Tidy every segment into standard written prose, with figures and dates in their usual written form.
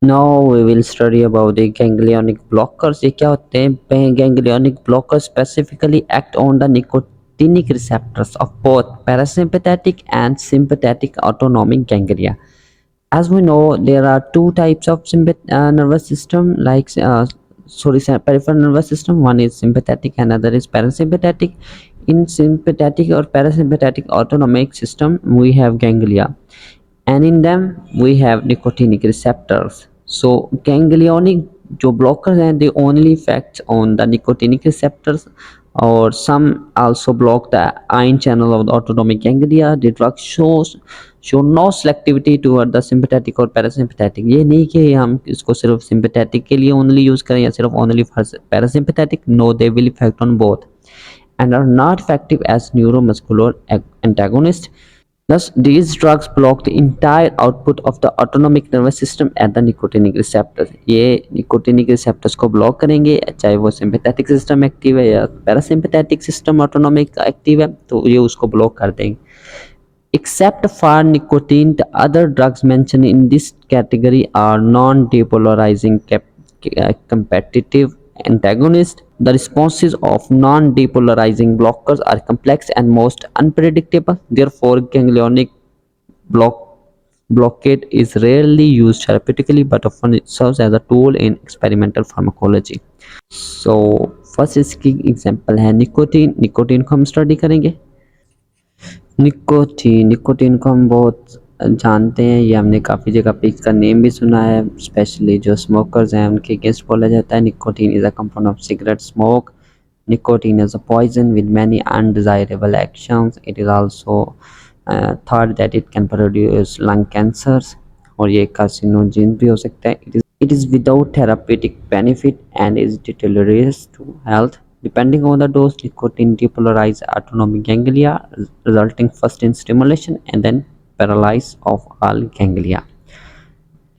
Now we will study about the ganglionic blockers. ये क्या होते हैं? Ganglionic blockers specifically act on the nicotinic receptors of both parasympathetic and sympathetic autonomic ganglia. As we know, there are two types of nervous system, peripheral nervous system. One is sympathetic, another is parasympathetic. In sympathetic or parasympathetic autonomic system, we have ganglia, and in them we have nicotinic receptors. So ganglionic जो blockers हैं, they only affect on the nicotinic receptors, or some also block the ion channel of the autonomic ganglia. The drug show no selectivity toward the sympathetic or parasympathetic. ये नहीं कि हम इसको सिर्फ sympathetic के लिए only use करें या सिर्फ only for parasympathetic. No, they will affect on both and are not effective as neuromuscular antagonists. Thus, these drugs block the entire output of the autonomic nervous system at the nicotinic receptors. ये nicotinic receptors को block करेंगे, चाहे वो sympathetic system active है या parasympathetic system autonomic active है, तो ये उसको block कर देंगे. Except for nicotine, the other drugs mentioned in this category are non-depolarizing competitive antagonists. The responses of non-depolarizing blockers are complex and most unpredictable. Therefore, ganglionic blockade is rarely used therapeutically but often serves as a tool in experimental pharmacology. So, first इसकी example है nicotine. Nicotine को हम study करेंगे. Nicotine को हम बहुत जानते हैं, ये हमने काफ़ी जगह पे इसका नेम भी सुना है, स्पेशली जो स्मोकर्स हैं उनके अगेंस्ट बोला जाता है. Nicotine is a compound of cigarette smoke. Nicotine is a poison with many undesirable actions. It is also thought that it can produce lung cancers और ये carcinogen भी हो सकता है. It is without therapeutic benefit and is deleterious to health. Depending on the dose, nicotine depolarizes autonomic ganglia, resulting first in stimulation and then paralysis of all ganglia.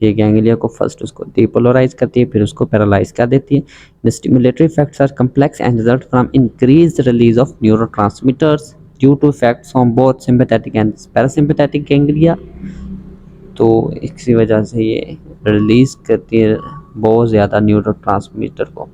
ये ganglia को first उसको depolarize करती है, फिर उसको paralyze कर देती है. The stimulatory effects are complex and result from increased release of neurotransmitters due to effects on both sympathetic and parasympathetic ganglia. तो इसी वजह से ये रिलीज करती है बहुत ज़्यादा न्यूरोट्रांसमीटर को.